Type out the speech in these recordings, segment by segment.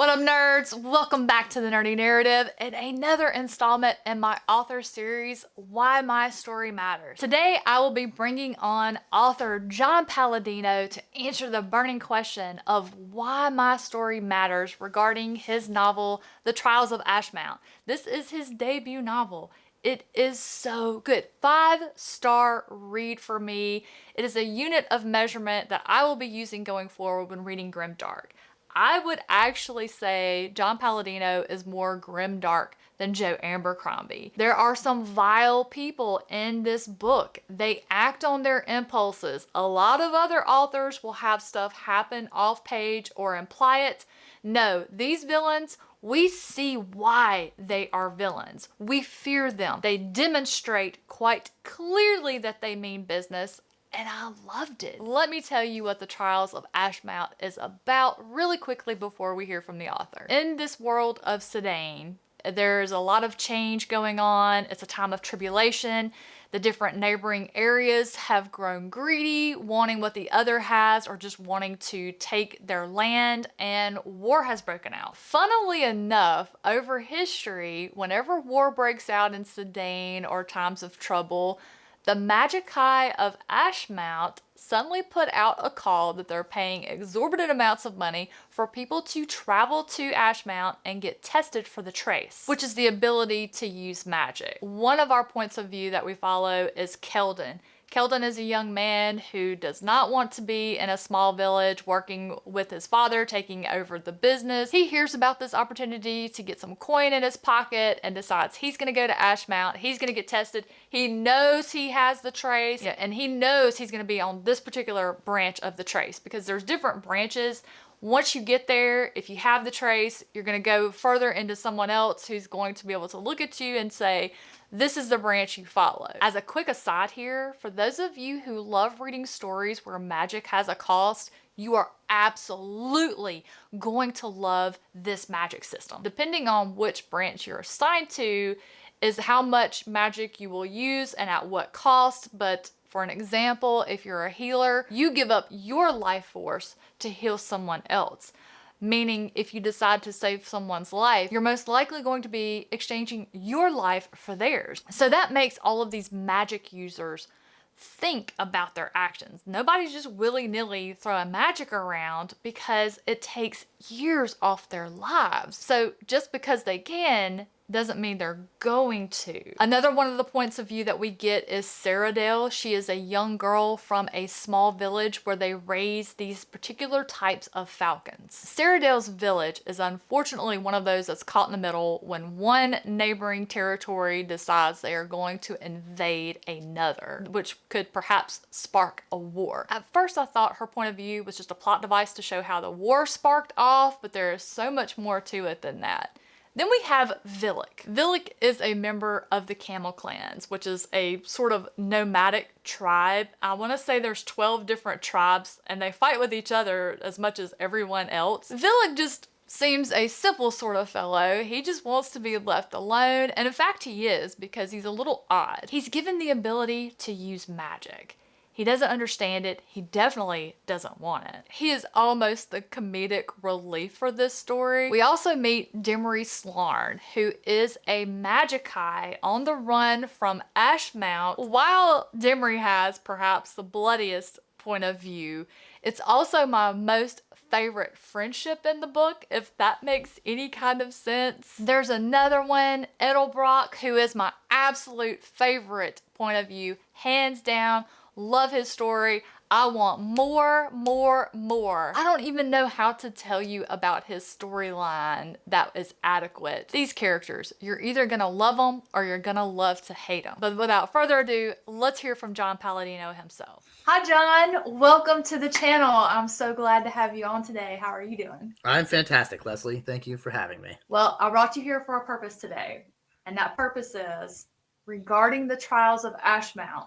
What up, nerds? Welcome back to the Nerdy Narrative and another installment in my author series, Why My Story Matters. Today, I will be bringing on author John Palladino to answer the burning question of why my story matters regarding his novel, The Trials of Ashmount. This is his debut novel. It is so good. 5-star read for me. It is a unit of measurement that I will be using going forward when reading Grimdark. I would actually say John Palladino is more grimdark than Joe Abercrombie. There are some vile people in this book. They act on their impulses. A lot of other authors will have stuff happen off page or imply it. No, these villains, we see why they are villains. We fear them. They demonstrate quite clearly that they mean business. And I loved it. Let me tell you what The Trials of Ashmount is about really quickly before we hear from the author. In this world of Cedain, there's a lot of change going on. It's a time of tribulation. The different neighboring areas have grown greedy, wanting what the other has or just wanting to take their land, and war has broken out. Funnily enough, over history, whenever war breaks out in Cedain or times of trouble, the Magikai of Ashmount suddenly put out a call that they're paying exorbitant amounts of money for people to travel to Ashmount and get tested for the trace, which is the ability to use magic. One of our points of view that we follow is Keldon. Keldon is a young man who does not want to be in a small village working with his father, taking over the business. He hears about this opportunity to get some coin in his pocket and decides he's going to go to Ashmount. He's going to get tested. He knows he has the trace, and he knows he's going to be on this particular branch of the trace because there's different branches. Once you get there, if you have the trace, you're going to go further into someone else who's going to be able to look at you and say, this is the branch you follow. As a quick aside here, for those of you who love reading stories where magic has a cost, you are absolutely going to love this magic system. Depending on which branch you're assigned to is how much magic you will use and at what cost. But for an example, if you're a healer, you give up your life force to heal someone else. Meaning if you decide to save someone's life, you're most likely going to be exchanging your life for theirs. So that makes all of these magic users think about their actions. Nobody's just willy-nilly throwing magic around because it takes years off their lives. So just because they can doesn't mean they're going to. Another one of the points of view that we get is Cedain. She is a young girl from a small village where they raise these particular types of falcons. Cedain's village is unfortunately one of those that's caught in the middle when one neighboring territory decides they are going to invade another, which could perhaps spark a war. At first I thought her point of view was just a plot device to show how the war sparked off, but there is so much more to it than that. Then we have Villic. Villic is a member of the Camel Clans, which is a sort of nomadic tribe. I want to say there's 12 different tribes and they fight with each other as much as everyone else. Villic just seems a simple sort of fellow. He just wants to be left alone, and in fact he is, because he's a little odd. He's given the ability to use magic. He doesn't understand it. He definitely doesn't want it. He is almost the comedic relief for this story. We also meet Demery Slarn, who is a Magikai on the run from Ashmount. While Demery has perhaps the bloodiest point of view, it's also my most favorite friendship in the book, if that makes any kind of sense. There's another one, Edelbrock, who is my absolute favorite point of view, hands down. Love his story. I want more. I don't even know how to tell you about his storyline that is adequate. These characters, you're either gonna love them or you're gonna love to hate them. But without further ado, let's hear from John Palladino himself. Hi John, welcome to the channel. I'm so glad to have you on today. How are you doing? I'm fantastic, Leslie. Thank you for having me. Well, I brought you here for a purpose today, and that purpose is regarding the Trials of Ashmount.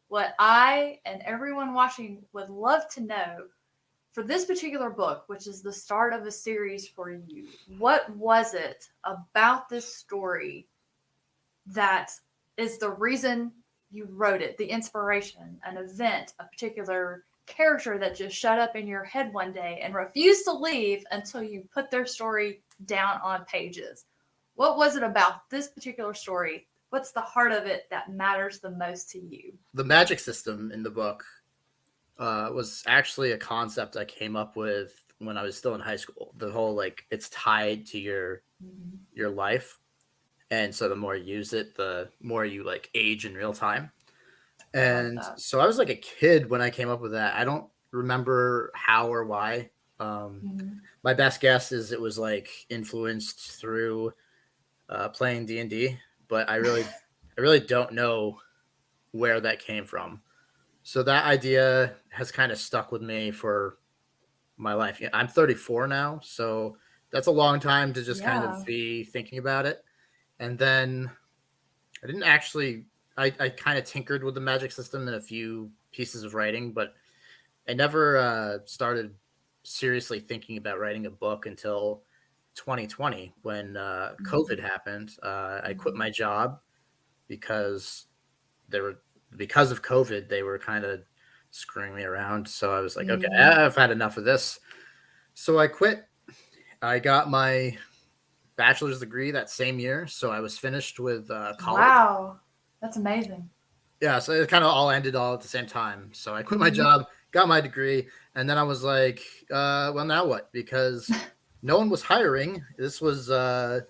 What I and everyone watching would love to know for this particular book, which is the start of a series for you, what was it about this story that is the reason you wrote it, the inspiration, an event, a particular character that just shut up in your head one day and refused to leave until you put their story down on pages. What was it about this particular story? What's the heart of it that matters the most to you? The magic system in the book was actually a concept I came up with when I was still in high school. The whole, like, it's tied to your life. And so the more you use it, the more you, like, age in real time. And so I was like a kid when I came up with that. I don't remember how or why. My best guess is it was like influenced through playing D&D, but I really don't know where that came from. So that idea has kind of stuck with me for my life. I'm 34 now, so that's a long time to just kind of be thinking about it. And then I didn't actually, I kind of tinkered with the magic system in a few pieces of writing, but I never started seriously thinking about writing a book until 2020 when COVID happened. I quit my job because because of COVID, they were kind of screwing me around. So I was like, okay, I've had enough of this. So I quit. I got my bachelor's degree that same year, so I was finished with college. Wow, that's amazing. Yeah, so it kind of all ended all at the same time. So I quit my job, got my degree, and then I was like, well, now what? Because no one was hiring. This was, I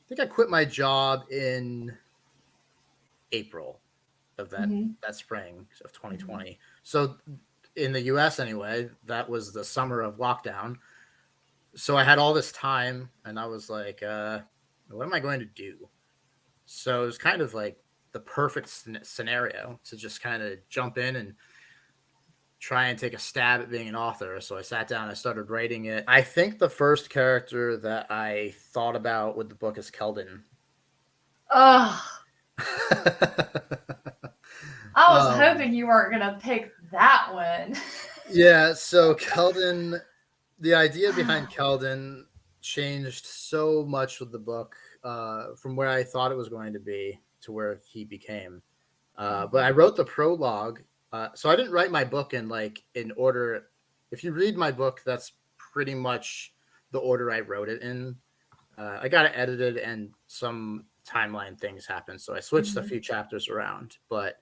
think I quit my job in April of that spring of 2020. So in the US anyway, that was the summer of lockdown. So I had all this time, and I was like, what am I going to do? So it was kind of like the perfect scenario to just kind of jump in and try and take a stab at being an author. So I sat down, I started writing it. I think the first character that I thought about with the book is Keldon. Ugh. I was hoping you weren't going to pick that one. Yeah, so Keldon, the idea behind Keldon changed so much with the book from where I thought it was going to be to where he became. But I wrote the prologue. So I didn't write my book in order. If you read my book, that's pretty much the order I wrote it in. I got it edited and some timeline things happened. So I switched a few chapters around. But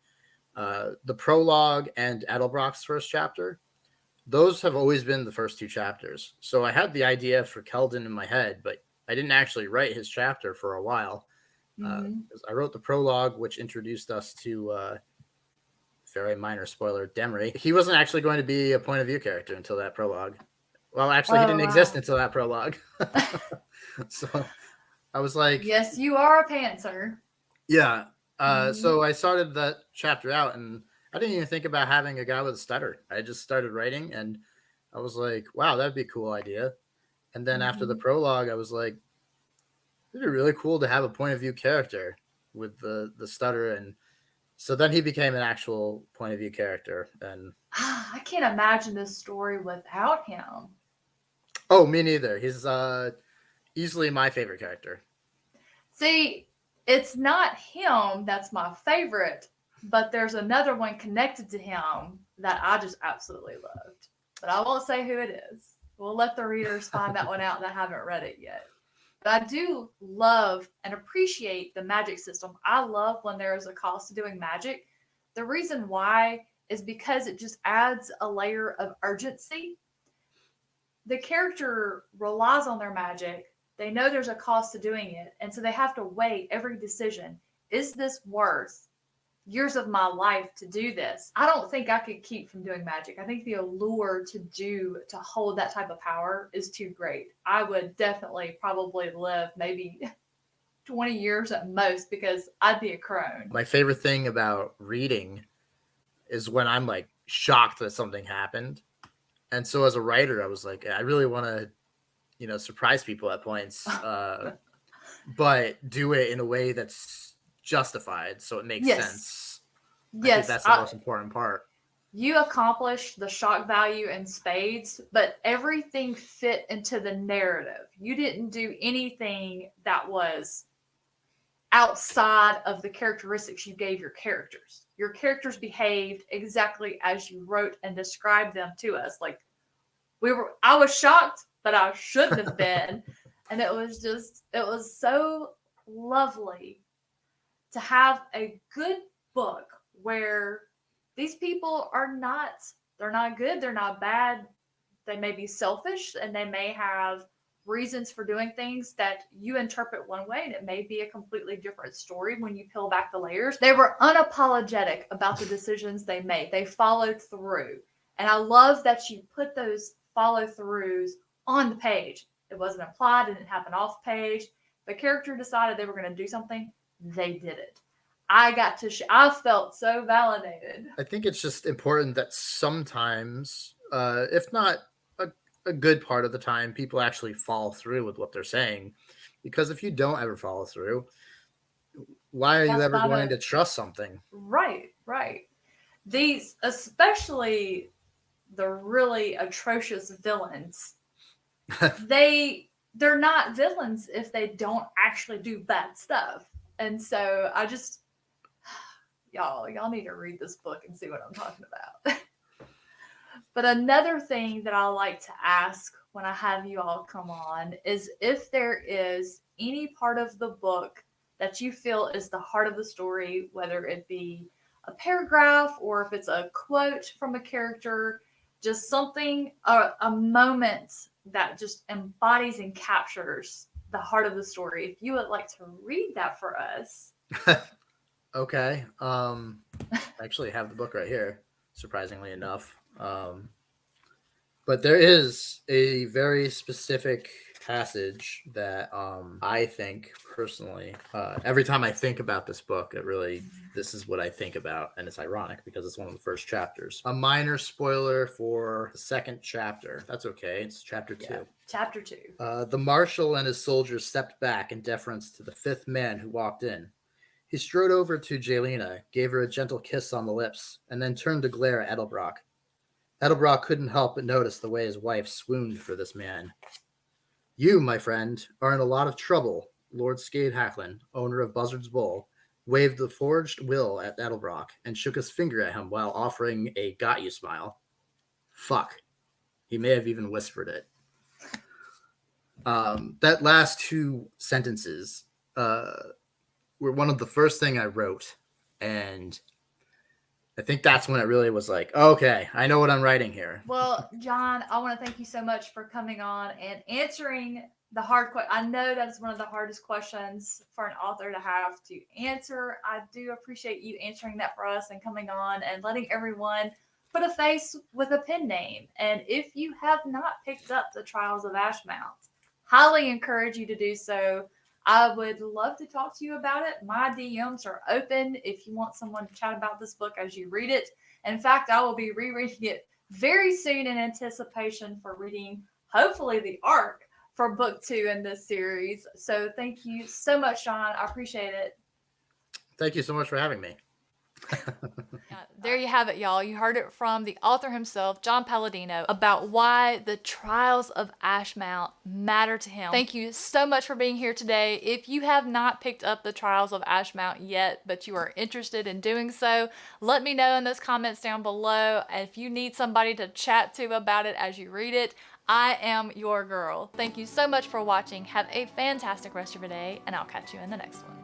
the prologue and Edelbrock's first chapter, those have always been the first two chapters. So I had the idea for Keldon in my head, but I didn't actually write his chapter for a while. I wrote the prologue, which introduced us to, very minor spoiler, Demry. He wasn't actually going to be a point of view character until that prologue. Well, actually, he didn't exist until that prologue. So I was like... Yes, you are a pantser. Yeah. So I started that chapter out, and I didn't even think about having a guy with a stutter. I just started writing, and I was like, wow, that'd be a cool idea. And then after the prologue, I was like, it'd be really cool to have a point of view character with the stutter. And so then he became an actual point of view character. And I can't imagine this story without him. Oh, me neither. He's easily my favorite character. See, it's not him that's my favorite, but there's another one connected to him that I just absolutely loved. But I won't say who it is. We'll let the readers find that one out that haven't read it yet. But I do love and appreciate the magic system. I love when there is a cost to doing magic. The reason why is because it just adds a layer of urgency. The character relies on their magic. They know there's a cost to doing it. And so they have to weigh every decision. Is this worth years of my life to do this? I don't think I could keep from doing magic. I think the allure to hold that type of power is too great. I would definitely probably live maybe 20 years at most because I'd be a crone. My favorite thing about reading is when I'm like shocked that something happened. And so as a writer, I was like, I really want to, surprise people at points, but do it in a way that's justified so it makes sense. Yes, I think that's the most important part. You accomplished the shock value in spades, but everything fit into the narrative. You didn't do anything that was outside of the characteristics you gave your characters. Your characters behaved exactly as you wrote and described them to us. Like I was shocked, but I shouldn't have been. And it was so lovely to have a good book where these people they're not good, they're not bad. They may be selfish and they may have reasons for doing things that you interpret one way, and it may be a completely different story when you peel back the layers. They were unapologetic about the decisions they made. They followed through. And I love that you put those follow throughs on the page. It wasn't implied, it didn't happen off page. The character decided they were going to do something, they did it. I felt so validated. I think it's just important that sometimes, if not a good part of the time, people actually follow through with what they're saying. Because if you don't ever follow through, why are you ever going to trust something? Right. These, especially the really atrocious villains, they're not villains if they don't actually do bad stuff. And so I just, y'all need to read this book and see what I'm talking about. But another thing that I like to ask when I have you all come on is if there is any part of the book that you feel is the heart of the story, whether it be a paragraph or if it's a quote from a character, just something, a moment that just embodies and captures the heart of the story. If you would like to read that for us. Okay. I actually have the book right here, surprisingly enough. But there is a very specific passage that I think personally, every time I think about this book, this is what I think about. And it's ironic because it's one of the first chapters. A minor spoiler for the second chapter. That's okay. It's chapter 2. Yeah, chapter 2. The marshal and his soldiers stepped back in deference to the fifth man who walked in. He strode over to Jelena, gave her a gentle kiss on the lips, and then turned to glare at Edelbrock. Edelbrock couldn't help but notice the way his wife swooned for this man. You, my friend, are in a lot of trouble, Lord Skade Hacklin, owner of Buzzard's Bowl, waved the forged will at Edelbrock and shook his finger at him while offering a got you smile. Fuck. He may have even whispered it. That last two sentences were one of the first thing I wrote, and I think that's when it really was like, okay, I know what I'm writing here. Well, John, I want to thank you so much for coming on and answering the hard question. I know that's one of the hardest questions for an author to have to answer. I do appreciate you answering that for us and coming on and letting everyone put a face with a pen name. And if you have not picked up the Trials of Ashmount, highly encourage you to do so. I would love to talk to you about it. My DMs are open if you want someone to chat about this book as you read it. In fact, I will be rereading it very soon in anticipation for reading, hopefully, the arc for book 2 in this series. So thank you so much, Sean. I appreciate it. Thank you so much for having me. There you have it, y'all. You heard it from the author himself, John Palladino, about why the Trials of Ashmount matter to him. Thank you so much for being here today. If you have not picked up the Trials of Ashmount yet, but you are interested in doing so, let me know in those comments down below. If you need somebody to chat to about it as you read it, I am your girl. Thank you so much for watching. Have a fantastic rest of your day, and I'll catch you in the next one.